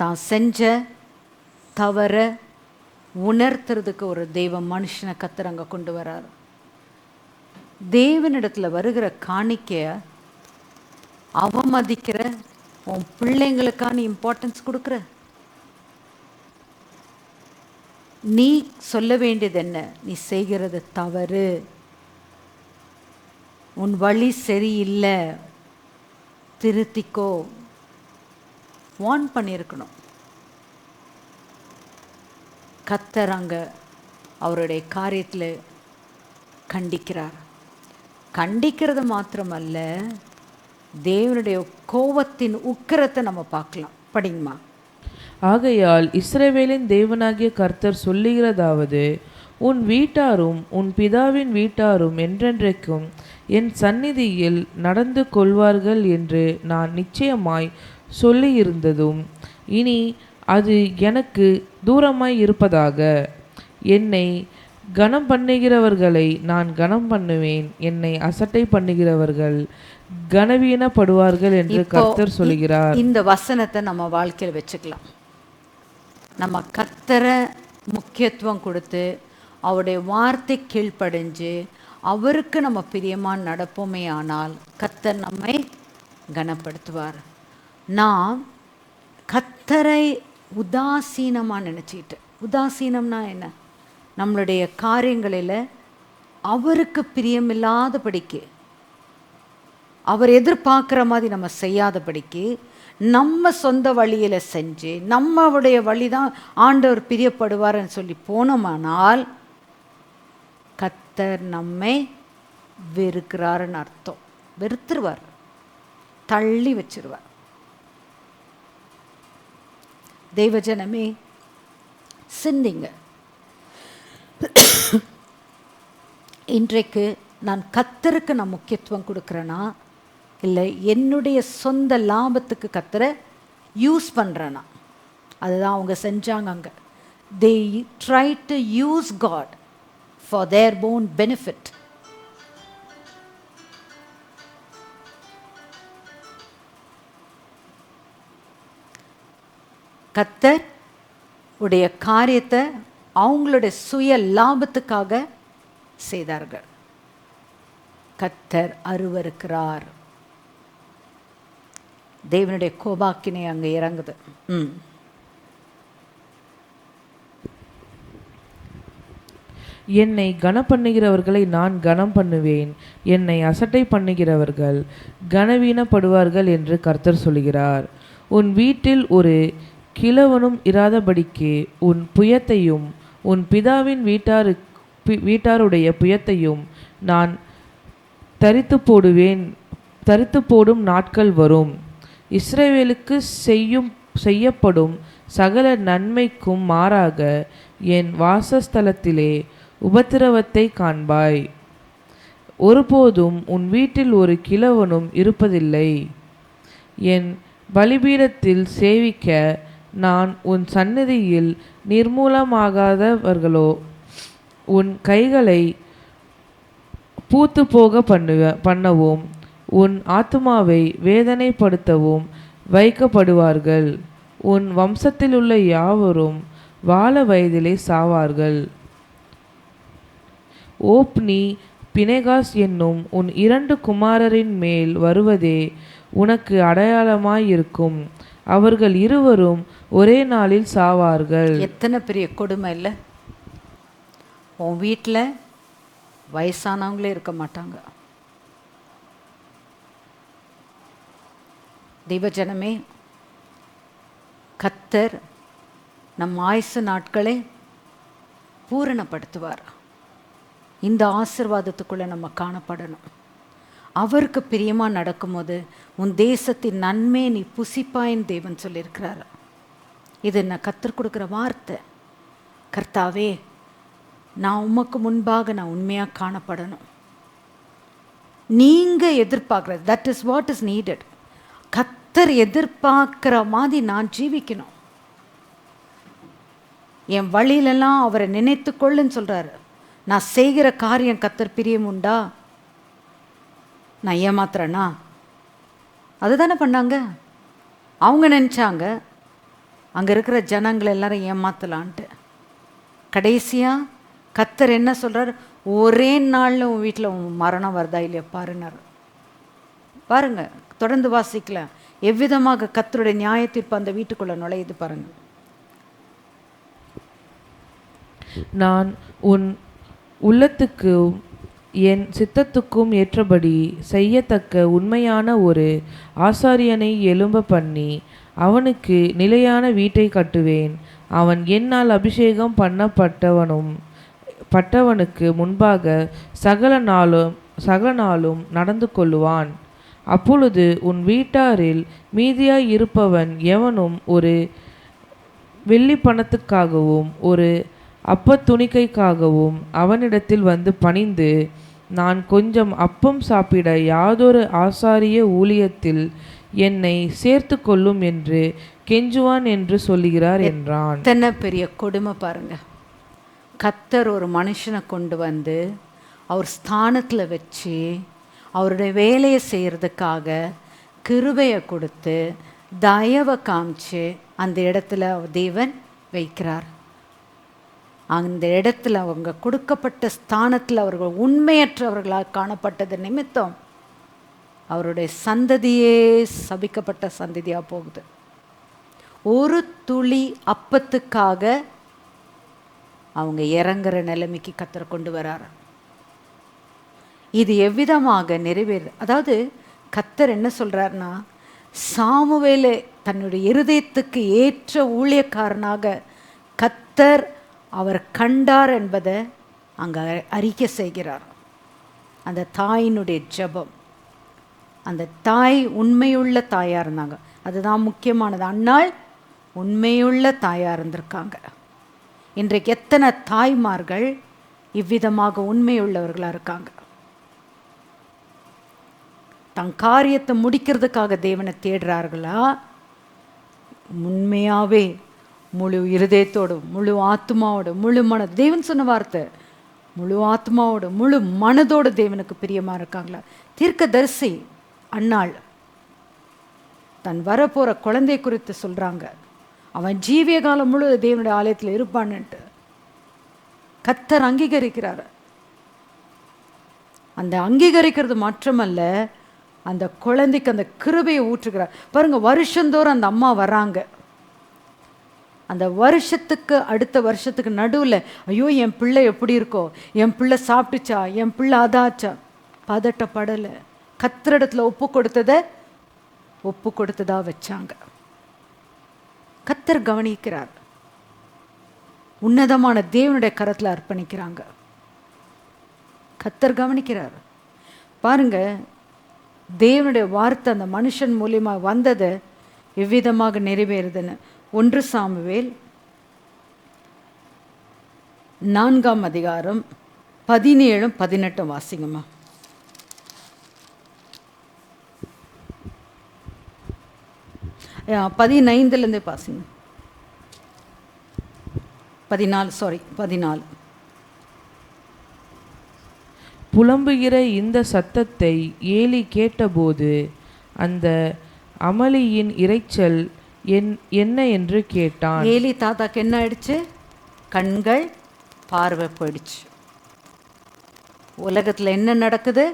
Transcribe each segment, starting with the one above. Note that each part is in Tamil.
தான் செஞ்ச தவற உணர்த்துறதுக்கு ஒரு தெய்வ மனுஷனை கர்த்தர் அங்கே கொண்டு வரார். தேவனிடத்தில் வருகிற காணிக்கைய அவமதிக்கிற உன் பிள்ளைங்களுக்கான இம்பார்ட்டன்ஸ் கொடுக்குற. நீ சொல்ல வேண்டியது என்ன? நீ செய்கிறது தவறு, உன் வழி சரியில்லை, திருத்திக்கோ, வார்ன் பண்ணியிருக்கணும். கர்த்தர் அங்கே அவருடைய காரியத்தில் கண்டிக்கிறார். கண்டிக்கிறது மாத்திரமல்ல, தேவனுடைய கோபத்தின் உக்கிரத்தை நம்ம பார்க்கலாம். படிங்கம்மா. ஆகையால் இஸ்ரவேலின் தேவனாகிய கர்த்தர் சொல்லுகிறதாவது, உன் வீட்டாரும் உன் பிதாவின் வீட்டாரும் என்றென்றைக்கும் என் சந்நிதியில் நடந்து கொள்வார்கள் என்று நான் நிச்சயமாய் சொல்லியிருந்ததும் இனி அது எனக்கு தூரமாய் இருப்பதாக. என்னை கனம் பண்ணுகிறவர்களை நான் கனம் பண்ணுவேன், என்னை அசட்டை பண்ணுகிறவர்கள் கனவீனப்படுவார்கள் என்று கர்த்தர் சொல்கிறார். இந்த வசனத்தை நம்ம வாழ்க்கையில் வச்சுக்கலாம். நம்ம கர்த்தரை முக்கியத்துவம் கொடுத்து அவருடைய வார்த்தை கீழ்ப்படிஞ்சு அவருக்கு நம்ம பிரியமாக நடப்போமே ஆனால் கர்த்தர் நம்மை கனப்படுத்துவார். நாம் கர்த்தரை உதாசீனமாக நினச்சிக்கிட்டு, உதாசீனம்னா என்ன? நம்மளுடைய காரியங்களில் அவருக்கு பிரியமில்லாதபடிக்கு, அவர் எதிர்பார்க்குற மாதிரி நம்ம செய்யாதபடிக்கு, நம்ம சொந்த வழியில் செஞ்சு நம்மளுடைய வழி தான் ஆண்டவர் பிரியப்படுவார்னு சொல்லி போனோமானால் கர்த்தர் நம்மை வெறுக்கிறாருன்னு அர்த்தம். வெறுத்துருவார், தள்ளி வச்சிருவார். தெய்வஜனமே, சிந்திங்க. இன்றைக்கு நான் கர்த்தருக்கு நான் முக்கியத்துவம் கொடுக்குறேன்னா, இல்லை என்னுடைய சொந்த லாபத்துக்கு கர்த்தரை யூஸ் பண்ணுறேன்னா? அதுதான் அவங்க செஞ்சாங்க. அங்கே they try to use God for their own benefit. கர்த்தர் உடைய காரியத்தை அவங்களுடைய சுய லாபத்துக்காக செய்தார்கள். கர்த்தர் அருவருக்கிறார். தேவனுடைய கோபாக்கினை அங்கே இறங்குது. என்னை கனம் பண்ணுகிறவர்களை நான் கனம் பண்ணுவேன், என்னை அசட்டை பண்ணுகிறவர்கள் கனவீனப்படுவார்கள் என்று கர்த்தர் சொல்கிறார். உன் வீட்டில் ஒரு கிழவனும் இராதபடிக்கு உன் புயத்தையும் உன் பிதாவின் வீட்டாருடைய புயத்தையும் நான் தரித்து போடும் நாட்கள் வரும். இஸ்ரவேலுக்கு செய்யப்படும் சகல நன்மைக்கும் மாறாக என் வாசஸ்தலத்திலே உபத்திரவத்தை காண்பாய். ஒருபோதும் உன் வீட்டில் ஒரு கிழவனும் இருப்பதில்லை. என் பலிபீடத்தில் சேவிக்க நான் உன் சந்நிதியில் நிர்மூலமாகாதவர்களோ உன் கைகளை பூத்து போக பண்ணவும் உன் ஆத்துமாவை வேதனைப்படுத்தவும் வைக்கப்படுவார்கள். உன் வம்சத்தில் உள்ள யாவரும் வாழ வயதிலே சாவார்கள். ஓப்னி பினெகாஸ் என்னும் உன் 2 குமாரரின் மேல் வருவதே உனக்கு அடையாளமாயிருக்கும். அவர்கள் இருவரும் ஒரே நாளில் சாவார்கள். எத்தனை பெரிய கொடுமை இல்லை? உன் வீட்டில் வயசானவங்களே இருக்க மாட்டாங்க. தெய்வஜனமே, கர்த்தர் நம் ஆயுசு நாட்களை பூரணப்படுத்துவார். இந்த ஆசீர்வாதத்துக்குள்ளே நம்ம காணப்படணும். அவருக்கு பிரியமாக நடக்கும்போது உன் தேசத்தின் நன்மை நீ புசிப்பாயின் தேவன் சொல்லியிருக்கிறார். இது நான் கர்த்தர் கொடுக்குற வார்த்தை. கர்த்தாவே, நான் உமக்கு முன்பாக நான் உண்மையாக காணப்படணும். நீங்கள் எதிர்பார்க்குறது, that is what is needed. கர்த்தர் எதிர்பார்க்குற மாதிரி நான் ஜீவிக்கணும். என் வழியிலெல்லாம் அவரை நினைத்து கொள்ளுன்னு சொல்கிறாரு. நான் செய்கிற காரியம் கர்த்தர் பிரியம் உண்டா? நான் ஏமாத்துறேன்னா? அதுதானே பண்ணாங்க அவங்க. நினச்சாங்க அங்கே இருக்கிற ஜனங்களை எல்லாரும் ஏமாத்தலான்ட்டு. கடைசியாக கர்த்தர் என்ன சொல்கிறார்? ஒரே நாளில் உன் வீட்டில் உன் மரணம் வருதா இல்லையா பாருனார். பாருங்க, தொடர்ந்து வாசிக்கலாம் எவ்விதமாக கர்த்தருடைய நியாயத்தீர்ப்பு அந்த வீட்டுக்குள்ளே நுழையுது பாருங்க. நான் உன் உள்ளத்துக்கும் என் சித்தத்துக்கும் ஏற்றபடி செய்யத்தக்க உண்மையான ஒரு ஆசாரியனை எழும்ப பண்ணி அவனுக்கு நிலையான வீட்டை கட்டுவேன். அவன் என்னால் அபிஷேகம் பட்டவனுக்கு முன்பாக சகல நாளும் நடந்து கொள்ளுவான். அப்பொழுது உன் வீட்டாரில் மீதியாய் இருப்பவன் எவனும் ஒரு வெள்ளி பணத்துக்காகவும் ஒரு அப்பத்துணிக்கைக்காகவும் அவனிடத்தில் வந்து பணிந்து, நான் கொஞ்சம் அப்பம் சாப்பிட யாதொரு ஆசாரிய ஊழியத்தில் என்னை சேர்த்து கொள்ளும் என்று கெஞ்சுவான் என்று சொல்லுகிறார் என்றான். எத்தனை பெரிய கொடுமை பாருங்க. கர்த்தர் ஒரு மனுஷனை கொண்டு வந்து அவர் ஸ்தானத்தில் வச்சு அவருடைய வேலையை செய்கிறதுக்காக கிருபையை கொடுத்து தயவை காமிச்சு அந்த இடத்துல தேவன் வைக்கிறார். அந்த இடத்துல அவங்க கொடுக்கப்பட்ட ஸ்தானத்தில் அவர்கள் உண்மையற்றவர்களாக காணப்பட்டது நிமித்தம் அவருடைய சந்ததியே சபிக்கப்பட்ட சந்ததியாக போகுது. ஒரு துளி அப்பத்துக்காக அவங்க இறங்குற நிலைமைக்கு கர்த்தர் கொண்டு வரார். இது எவ்விதமாக நிறைவேறு? அதாவது கர்த்தர் என்ன சொல்கிறார்னா, சாமுவேலை தன்னுடைய இருதயத்துக்கு ஏற்ற ஊழியக்காரனாக கர்த்தர் அவர் கண்டார் என்பதை அங்கே அறிக்கை செய்கிறார். அந்த தாயினுடைய ஜெபம், அந்த தாய் உண்மையுள்ள தாயாக இருந்தாங்க, அதுதான் முக்கியமானது. அன்னாள் உண்மையுள்ள தாயாக இருந்திருக்காங்க. இன்றைக்கு எத்தனை தாய்மார்கள் இவ்விதமாக உண்மையுள்ளவர்களாக இருக்காங்க? தன் காரியத்தை முடிக்கிறதுக்காக தேவனை தேடுறார்களா? உண்மையாகவே முழு இருதயத்தோடு முழு ஆத்மாவோடு முழு தேவன் சொன்ன வார்த்தை, முழு ஆத்மாவோடு முழு மனதோடு தேவனுக்கு பிரியமாக இருக்காங்களா? தீர்க்கதரிசி அன்னாள் தன் வரப்போகிற குழந்தை குறித்து சொல்கிறாங்க, அவன் ஜீவிய காலம் முழு தேவனுடைய ஆலயத்தில் இருப்பான்னுட்டு கர்த்தர் அங்கீகரிக்கிறார். அந்த அங்கீகரிக்கிறது மாற்றமல்ல, அந்த குழந்தைக்கு அந்த கிருபையை ஊற்றுகிறார் பாருங்க. வருஷந்தோறும் அந்த அம்மா வர்றாங்க. அந்த வருஷத்துக்கு அடுத்த வருஷத்துக்கு நடுவில், ஐயோ என் பிள்ளை எப்படி இருக்கோ, என் பிள்ளை சாப்பிட்டுச்சா, என் பிள்ளை அதாச்சா, பதட்டப்படலை. கர்த்தரிடத்தில் ஒப்பு கொடுத்ததா வச்சாங்க. கர்த்தர் கவனிக்கிறார். உன்னதமான தேவனுடைய கரத்தில் அர்ப்பணிக்கிறாங்க. கர்த்தர் கவனிக்கிறார். பாருங்க, தேவனுடைய வார்த்தை அந்த மனுஷன் மூலியமாக வந்தது எவ்விதமாக நிறைவேறுதுன்னு. 1 சாமுவேல் 4ஆம் அதிகாரம் 17, 18 வாசிங்கம்மா. பதினைந்துலேருந்தே பாசிங்க. 14. புலம்புகிற இந்த சத்தத்தை ஏலி கேட்டபோது அந்த அமளியின் இரைச்சல் என்ன என்று கேட்டான். ஏலி தாத்தாக்கு என்ன ஆயிடுச்சு? கண்கள் பார்வை போயிடுச்சு. உலகத்தில் என்ன நடக்குது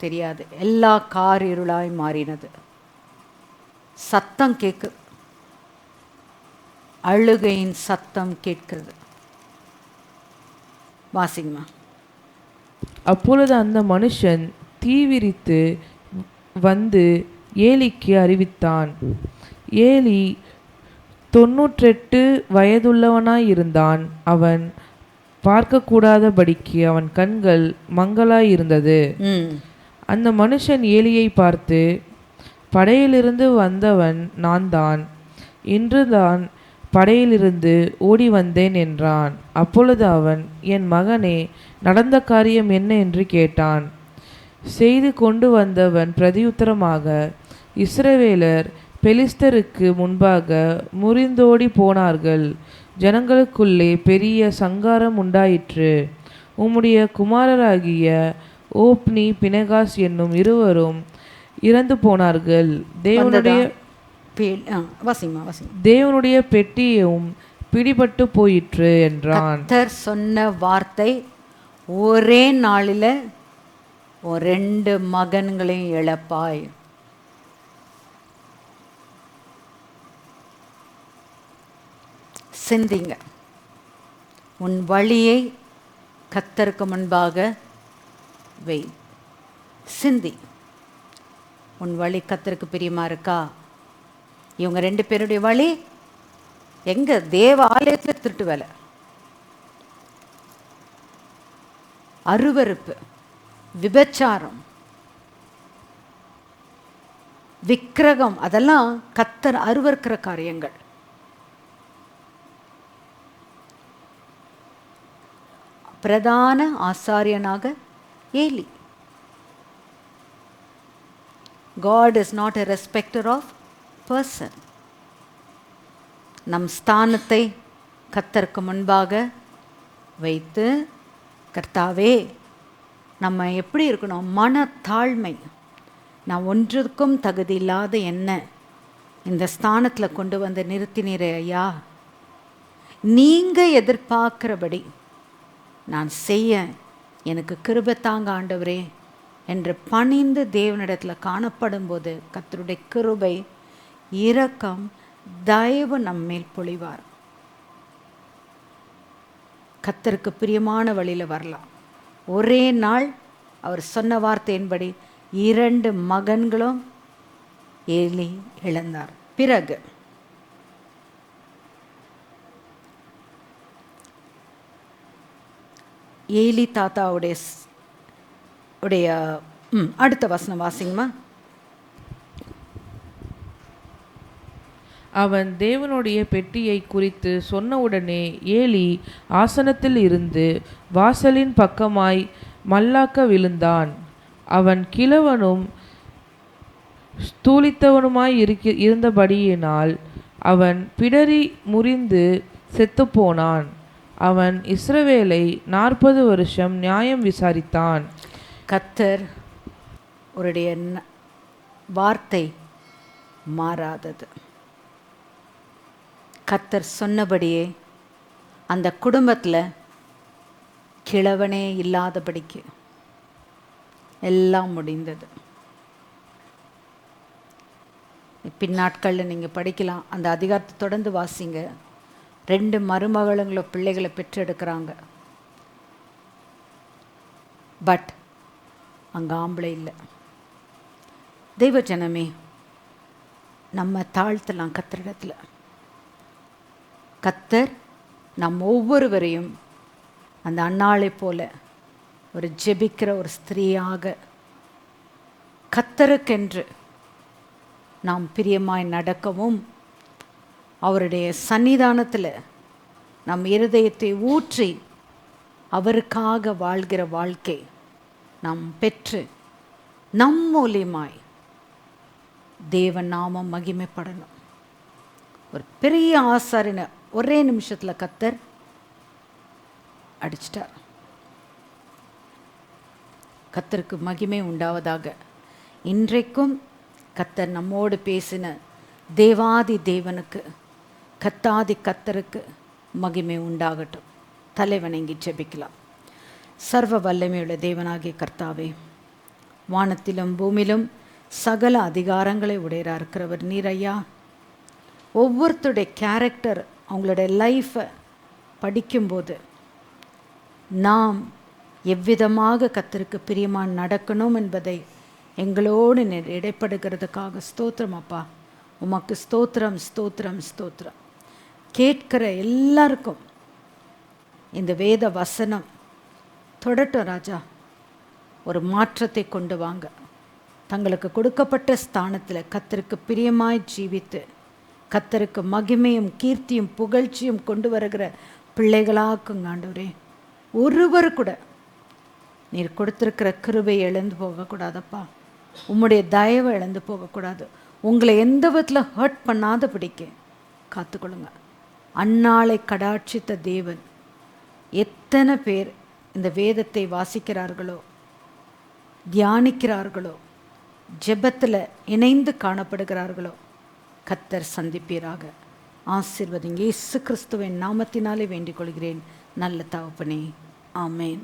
தெரியாது, எல்லா கார் இருளாய் மாறினது. சத்தம் கேட்குது, அழுகையின் சத்தம் கேட்கிறது. வாசிங்கம்மா. அப்பொழுது அந்த மனுஷன் தீவிரித்து வந்து ஏலிக்கு அறிவித்தான். ஏலி 98 வயதுள்ளவனாயிருந்தான். அவன் பார்க்கக்கூடாதபடிக்கு அவன் கண்கள் மங்கலாயிருந்தது. அந்த மனுஷன் ஏலியை பார்த்து, படையிலிருந்து வந்தவன் நான் தான், இன்றுதான் படையிலிருந்து ஓடி வந்தேன் என்றான். அப்பொழுது அவன், என் மகனே, நடந்த காரியம் என்ன என்று கேட்டான். செய்து கொண்டு வந்தவன் பிரதியுத்தரமாக, இஸ்ரவேலர் பெலிஸ்தருக்கு முன்பாக முறிந்தோடி போனார்கள். ஜனங்களுக்குள்ளே பெரிய சங்காரம் உண்டாயிற்று. உம்முடைய குமாரராகிய ஓப்னி பினெகாஸ் என்னும் இருவரும் இறந்து போனார்கள். வாசிங்கம்மா வாசிங்க. தேவனுடைய பெட்டியும் பிடிபட்டு போயிற்று என்றான். கர்த்தர் சொன்ன வார்த்தை, ஒரே நாளில் 2 மகன்களையும் இழப்பாய். சிந்திங்க. உன் வழியை கர்த்தருக்கு முன்பாக வை. சிந்தி. உன் வழி கர்த்தருக்கு பிரியமா இருக்கா? இவங்க 2 பேருடைய வழி எங்க? தேவ ஆலயத்தில் திருட்டு வேலை, அருவருப்பு, விபச்சாரம், விக்கிரகம், அதெல்லாம் கர்த்தர் அருவருக்கிற காரியங்கள். பிரதான ஆசாரியனாக Eli. God is not a respecter of person. நம் ஸ்தானத்தை கர்த்தருக்கு முன்பாக வைத்து, கர்த்தாவே, நம்ம எப்படி இருக்கணும்? மனத்தாழ்மை. நான் ஒன்றுக்கும் தகுதி இல்லாத என்ன இந்த ஸ்தானத்தில் கொண்டு வந்து நிறுத்தினீரே ஐயா, நீங்கள் எதிர்பார்க்கிறபடி நான் செய்ய எனக்கு கிருபை தாங்க ஆண்டவரே என்று பணிந்து தேவனிடத்தில் காணப்படும் போது கர்த்தருடைய கிருபை, இரக்கம், தயவு நம்மேல் பொழிவார். கர்த்தருக்கு பிரியமான வழியில் வரலாம். ஒரே நாள் அவர் சொன்ன வார்த்தையின்படி 2 மகன்களும் ஏலி இழந்தார். பிறகு ஏலி தாத்தாவுடைய அடுத்த வசனம் வாசிங்கம்மா. அவன் தேவனுடைய பெட்டியை குறித்து சொன்னவுடனே ஏலி ஆசனத்தில் இருந்து வாசலின் பக்கமாய் மல்லாக்க விழுந்தான். அவன் கிழவனும் ஸ்தூலித்தவனுமாய் இருந்தபடியினால் அவன் பிடரி முறிந்து செத்துப்போனான். அவன் இஸ்ரவேலை 40 வருஷம் நியாயம் விசாரித்தான். கர்த்தர் அவருடைய வார்த்தை மாறாதது. கர்த்தர் சொன்னபடியே அந்த குடும்பத்தில் கிழவனே இல்லாதபடிக்கு எல்லாம் முடிந்தது. பின்னாட்களில் நீங்கள் படிக்கலாம், அந்த அதிகாரத்தை தொடர்ந்து வாசிங்க. 2 மருமகளுங்களோ பிள்ளைகளை பெற்றெடுக்கிறாங்க. பட் அங்கே ஆம்பளை இல்லை. தெய்வ ஜனமே, நம்ம தாழ்த்தலாம் கர்த்தரிடத்தில். கர்த்தர் நம் ஒவ்வொருவரையும் அந்த அன்னாளை போல ஒரு ஜெபிக்கிற ஒரு ஸ்திரீயாக கர்த்தருக்கென்று நாம் பிரியமாய் நடக்கவும், அவருடைய சன்னிதானத்தில் நம் இருதயத்தை ஊற்றி அவருக்காக வாழ்கிற வாழ்க்கை நாம் பெற்று நம் மூலியமாய் தேவன் நாமம் மகிமைப்படணும். ஒரு பெரிய ஆசாரியனை ஒரே நிமிஷத்தில் கர்த்தர் அடிச்சிட்டார். கர்த்தருக்கு மகிமை உண்டாவதாக. இன்றைக்கும் கர்த்தர் நம்மோடு பேசின தேவாதி தேவனுக்கு, கர்த்தாதி கர்த்தருக்கு மகிமை உண்டாகட்டும். தலைவணங்கி ஜெபிக்கலாம். சர்வ வல்லமையுள்ள தேவனாகிய கர்த்தாவே, வானத்திலும் பூமியிலும் சகல அதிகாரங்களை உடையராக இருக்கிறவர் நீர் ஐயா. ஒவ்வொருத்தருடைய கேரக்டர், அவங்களுடைய லைஃப்பை படிக்கும்போது நாம் எவ்விதமாக கர்த்தருக்கு பிரியமாக நடக்கணும் என்பதை எங்களோடு இடைப்படுகிறதுக்காக ஸ்தோத்திரம் அப்பா. உமக்கு ஸ்தோத்திரம், ஸ்தோத்திரம், ஸ்தோத்திரம். கேட்கிற எல்லாருக்கும் இந்த வேத வசனம் தொடட்டும் ராஜா. ஒரு மாற்றத்தை கொண்டு வாங்க. தங்களுக்கு கொடுக்கப்பட்ட ஸ்தானத்தில் கர்த்தருக்கு பிரியமாய் ஜீவித்து கர்த்தருக்கு மகிமையும் கீர்த்தியும் புகழ்ச்சியும் கொண்டு வருகிற பிள்ளைகளாக்குங்க ஆண்டவரே. ஒருவர் கூட நீர் கொடுத்துருக்கிற கிருபை இழந்து போகக்கூடாதப்பா. உம்முடைய தயவை இழந்து போகக்கூடாது. உங்களை எந்த விதத்தில் ஹர்ட் பண்ணாத பிடிக்க காத்துக்கொள்ளுங்க. அன்னாளை கடாட்சித்த தேவன் எத்தனை பேர் இந்த வேதத்தை வாசிக்கிறார்களோ, தியானிக்கிறார்களோ, ஜெபத்தில் இணைந்து காணப்படுகிறார்களோ, கர்த்தர் சந்திப்பீராக. ஆசீர்வதிங்க. இயேசு கிறிஸ்துவின் நாமத்தினாலே வேண்டிக் கொள்கிறேன் நல்ல தகப்பனே. ஆமேன்.